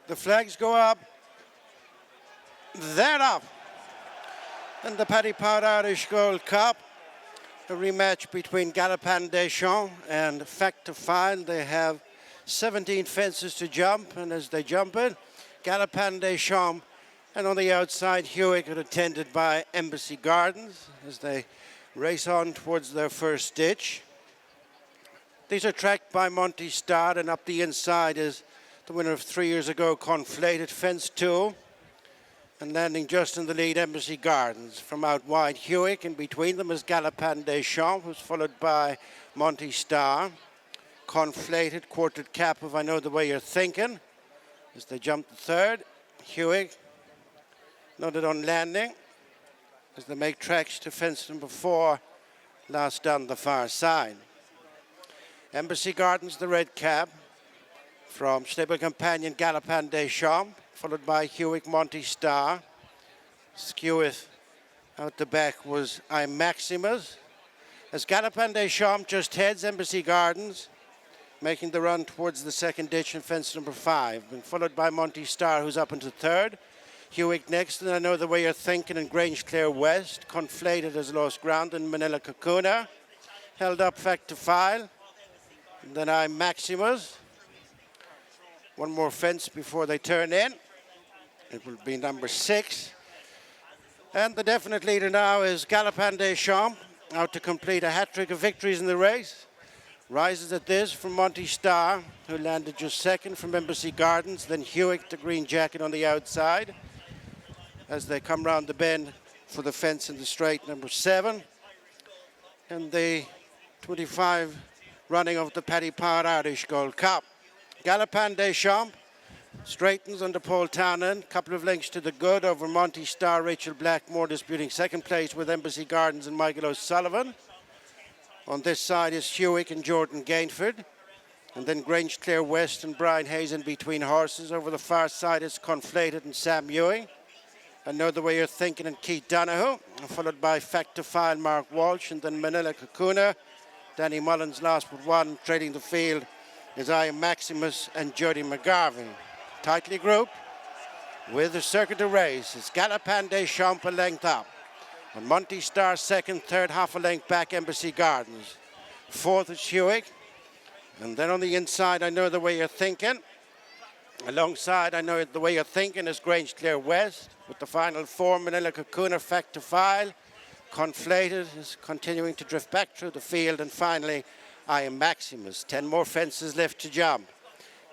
The flags go up. They're up. And the Paddy Irish Gold Cup, a rematch between Galopin Des Champs and Fact to File. They have 17 fences to jump, and as they jump it, Galopin Des Champs, and on the outside, Hewick, attended by Embassy Gardens as they race on towards their first ditch. These are tracked by Monty Star, and up the inside is the winner of 3 years ago, Conflated, fence 2. And landing just in the lead, Embassy Gardens. From out wide, Hewick. And between them is Galopin Des Champs, who's followed by Monty Star. Conflated, quartered cap of I Know the Way You're Thinking. As they jump the third, Hewick nodded on landing as they make tracks to fence number 4, last down the far side. Embassy Gardens, the red cap, from stable companion Galopin Des Champs, followed by Hewick, Monty Star. Skeweth out the back was I Maximus. As Galopin Des Champs just heads Embassy Gardens, making the run towards the second ditch in fence number 5, and followed by Monty Star, who's up into third. Hewick next, and I Know the Way You're Thinking, and Grange Clare West. Conflated has lost ground, and Manila Kakuna held up Fact to File. And then I Maximus. One more fence before they turn in. It will be number 6. And the definite leader now is Galopin Des Champs, out to complete a hat-trick of victories in the race. Rises at this from Monty Star, who landed just second from Embassy Gardens. Then Hewick, the green jacket on the outside, as they come round the bend for the fence in the straight, number 7. And the 25 running of the Paddy Irish Gold Cup. Galopin Des Champs straightens under Paul Townend, couple of lengths to the good over Monty Star, Rachel Blackmore disputing second place with Embassy Gardens and Michael O'Sullivan. On this side is Hewick and Jordan Gainford, and then Grange Clare West and Brian Hayes in between horses. Over the far side is Conflated and Sam Ewing. I Know the Way You're Thinking and Keith Donoghue, followed by Fact to File, Mark Walsh, and then Manila Kakuna. Danny Mullins last but one, trading the field is I Maximus and Jody McGarvin. Tightly grouped with the circuit to race. It's Galopin Des Champs a length up. And Monty Star second, third, half a length back, Embassy Gardens. Fourth is Hewick. And then on the inside, I Know the Way You're Thinking. Alongside, I Know the Way You're Thinking is Grange Clare West. With the final 4, Manila Kakuna, Fact to File. Conflated is continuing to drift back through the field. And finally, I Am Maximus. 10 more fences left to jump.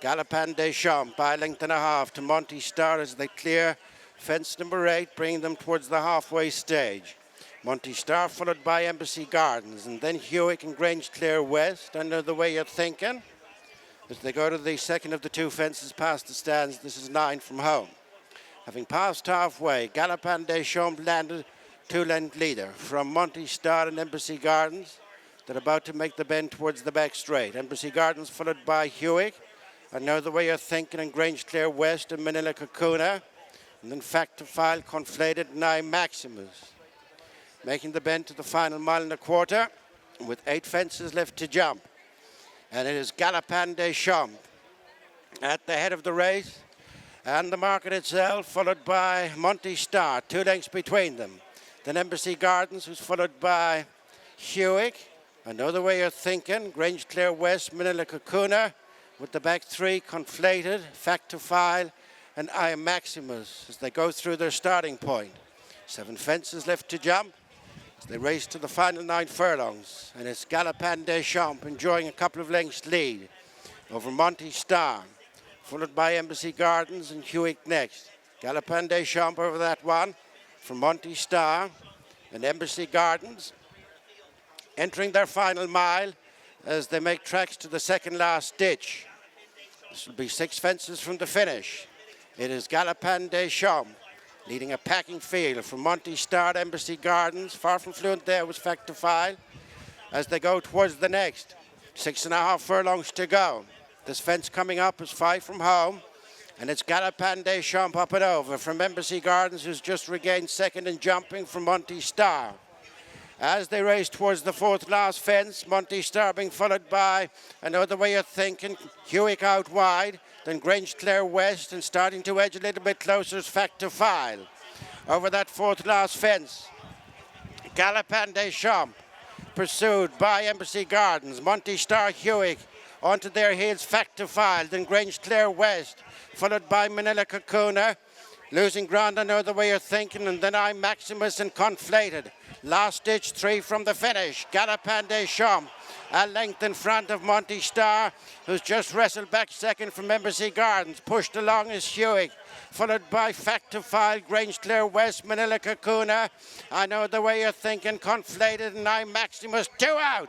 Galopin Des Champs by a length and a half to Monty Star as they clear fence number 8, bringing them towards the halfway stage. Monty Star followed by Embassy Gardens, and then Hewick and Grange Clare West. I Know the Way You're Thinking. As they go to the second of the 2 fences past the stands, this is 9 from home. Having passed halfway, Galopin Des Champs landed 2-length leader from Monty Star and Embassy Gardens. They're about to make the bend towards the back straight. Embassy Gardens followed by Hewick. I Know the Way You're Thinking and Grange Clare West and Manila Kakuna. And then Fact to File, Conflated, and I Maximus. Making the bend to the final mile and a quarter with 8 fences left to jump. And it is Galopin Des Champs at the head of the race. And the market itself, followed by Monty Star, 2 lengths between them. Then Embassy Gardens, who's followed by Hewick. I Know the Way You're Thinking, Grange Clare West, Manila Kakuna. With the back 3, Conflated, Fact to File, and I Am Maximus as they go through their starting point. 7 fences left to jump as they race to the final 9 furlongs. And it's Galopin Des Champs enjoying a couple of lengths lead over Monty Star, followed by Embassy Gardens and Hewick next. Galopin Des Champs over that one from Monty Star and Embassy Gardens entering their final mile as they make tracks to the second last ditch. This will be 6 fences from the finish. It is Galopin Des Champs leading a packing field from Monty Star, Embassy Gardens. Far from fluent there was Fact to File as they go towards the next. 6.5 furlongs to go. This fence coming up is 5 from home. And it's Galopin Des Champs up and over from Embassy Gardens, who's just regained second and jumping from Monty Star. As they race towards the fourth last fence, Monty Star being followed by Another Way of Thinking, Hewick out wide, then Grange Clare West, and starting to edge a little bit closer is Fact to File. Over that fourth last fence, Galopin Des Champs, pursued by Embassy Gardens, Monty Star, Hewick, onto their heels Fact to File, then Grange Clare West, followed by Manila Kakuna, losing ground Another Way of Thinking, and then I Maximus and Conflated. Last ditch 3 from the finish. Galopin Des Champs a length in front of Monty Star, who's just wrestled back second from Embassy Gardens. Pushed along is Hewick, followed by Fact to File, Grange Clare West, Manila Kakuna. I Know the Way You're Thinking, Conflated, and I Maximus 2 out.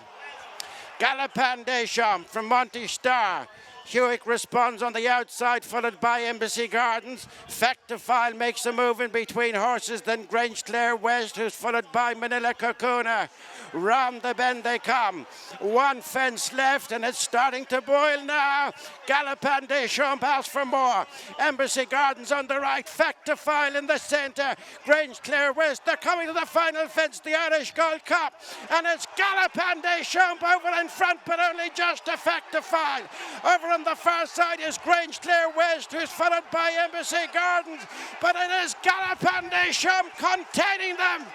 Galopin Des Champs from Monty Star. Hewick responds on the outside, followed by Embassy Gardens. Fact to File makes a move in between horses, then Grange Clare West, who's followed by Manila Kakuna. Round the bend they come. One fence left, and it's starting to boil now. Galopin Des Champs asks for more. Embassy Gardens on the right, Fact to File in the centre. Grange Clare West, they're coming to the final fence, the Irish Gold Cup. And it's Galopin Des Champs over in front, but only just a Fact to File. Over on the far side is Grange Clare West, who's followed by Embassy Gardens, but it is Galopin Des Champs containing them.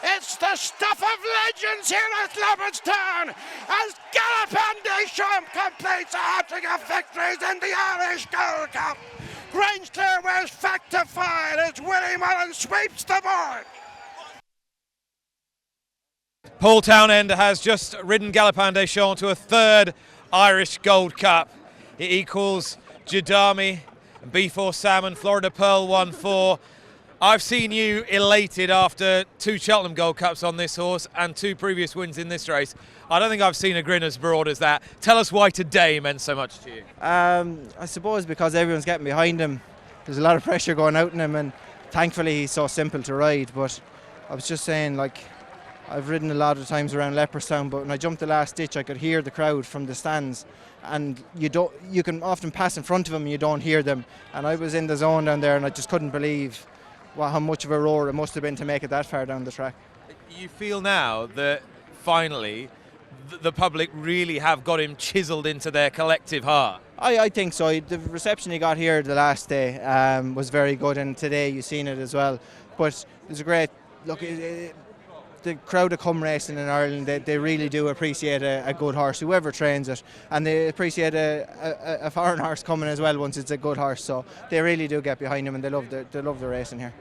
It's the stuff of legends here at Leopardstown as Galopin Des Champs completes a hat-trick of victories in the Irish Gold Cup. Grange Clare West, Fact to File as Willie Mullins sweeps the board. Paul Townend has just ridden Galopin Des Champs to a third Irish Gold Cup. It equals Jodami, B4 Salmon, Florida Pearl 1-4. I've seen you elated after 2 Cheltenham Gold Cups on this horse and 2 previous wins in this race. I don't think I've seen a grin as broad as that. Tell us why today meant so much to you. I suppose because everyone's getting behind him. There's a lot of pressure going out on him, and thankfully he's so simple to ride. But I was just saying, like, I've ridden a lot of times around Leopardstown, but when I jumped the last ditch, I could hear the crowd from the stands, and you can often pass in front of them and you don't hear them. And I was in the zone down there, and I just couldn't believe how much of a roar it must have been to make it that far down the track. You feel now that finally the public really have got him chiselled into their collective heart? I think so. The reception he got here the last day was very good, and today you've seen it as well. But there's a great look. The crowd that come racing in Ireland, they really do appreciate a good horse, whoever trains it, and they appreciate a foreign horse coming as well once it's a good horse. So they really do get behind him, and they love the racing here.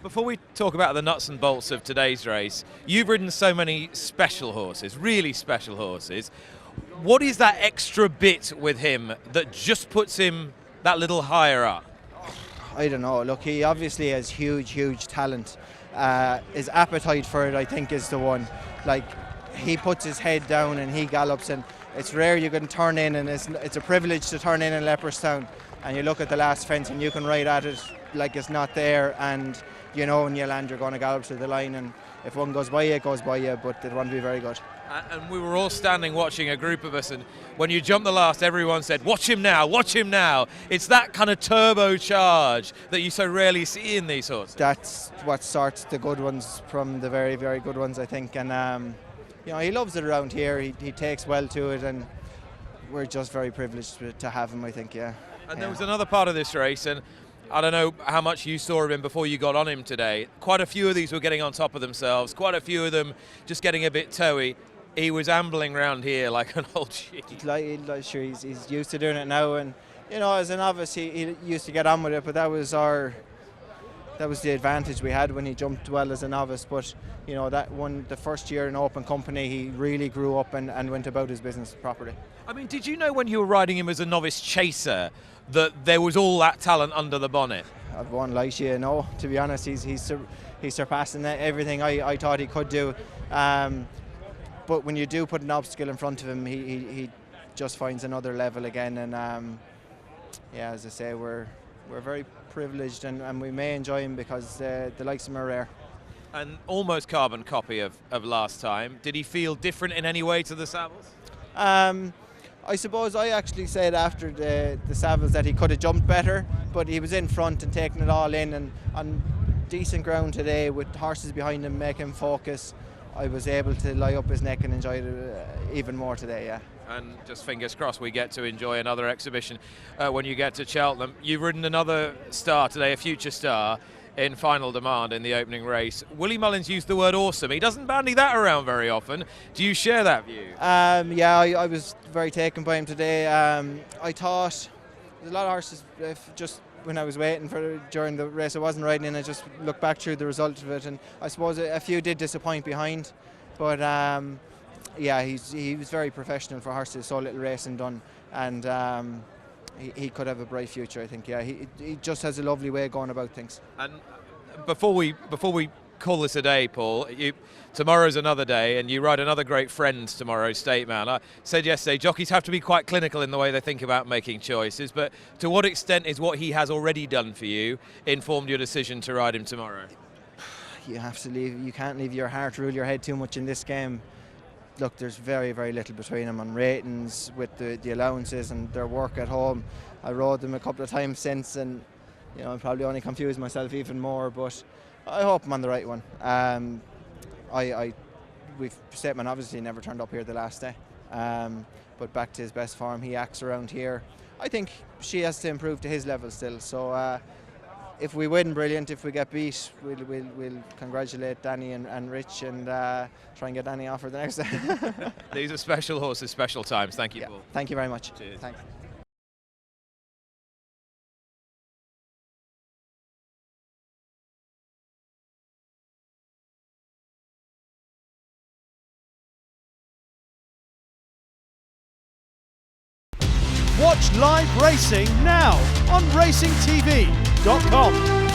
Before we talk about the nuts and bolts of today's race, you've ridden so many special horses, really special horses. What is that extra bit with him that just puts him that little higher up? I don't know. Look, he obviously has huge talent. His appetite for it, I think, is the one. Like, he puts his head down and he gallops, and it's rare you can turn in, and it's a privilege to turn in Leopardstown, and you look at the last fence and you can ride at it like it's not there, and you know when you land you're going to gallop to the line, and if one goes by you, it goes by you, but they want to be very good. And we were all standing watching, a group of us, and when you jumped the last, everyone said, watch him now, watch him now. It's that kind of turbo charge that you so rarely see in these horses. That's what sorts the good ones from the very, very good ones, I think. And, you know, he loves it around here. He takes well to it, and we're just very privileged to have him, I think, yeah. And there was another part of this race, and I don't know how much you saw of him before you got on him today. Quite a few of these were getting on top of themselves, quite a few of them just getting a bit toey. He was ambling around here like an old shit. Sure, he's used to doing it now, and you know, as a novice, he used to get on with it. But that was the advantage we had when he jumped well as a novice. But you know, the first year in open company, he really grew up and went about his business properly. I mean, did you know when you were riding him as a novice chaser that there was all that talent under the bonnet? I won't lie to you, no. To be honest, he's surpassing everything I thought he could do. But when you do put an obstacle in front of him, he just finds another level again. And yeah, as I say, we're very privileged, and we may enjoy him because the likes of him are rare. An almost carbon copy of last time. Did he feel different in any way to the Savills? I suppose I actually said after the Savills that he could have jumped better, but he was in front and taking it all in, and on decent ground today with horses behind him making him focus. I was able to lie up his neck and enjoy it even more today, yeah. And just fingers crossed we get to enjoy another exhibition when you get to Cheltenham. You've ridden another star today, a future star, in Final Demand in the opening race. Willie Mullins used the word awesome. He doesn't bandy that around very often. Do you share that view? Yeah, I was very taken by him today. I thought there's a lot of horses, just when I was waiting during the race I wasn't riding in, I just looked back through the result of it, and I suppose a few did disappoint behind, but yeah, he was very professional for horses, so little racing done, and he could have a bright future, I think. Yeah, he just has a lovely way of going about things. And before we call this a day, Paul, tomorrow's another day, and you ride another great friend tomorrow, State Man. I said yesterday, jockeys have to be quite clinical in the way they think about making choices, but to what extent is what he has already done for you informed your decision to ride him tomorrow? You have to leave. You can't leave your heart rule your head too much in this game. Look, there's very, very little between them on ratings with the allowances and their work at home. I rode them a couple of times since, and I'm probably only confused myself even more, but I hope I'm on the right one. Stateman obviously never turned up here the last day, but back to his best form. He acts around here. I think she has to improve to his level still, so if we win, brilliant. If we get beat, we'll congratulate Danny and Rich and try and get Danny off for the next day. These are special horses, special times. Thank you, Paul. Thank you very much. Cheers. Thanks. Watch live racing now on racingtv.com.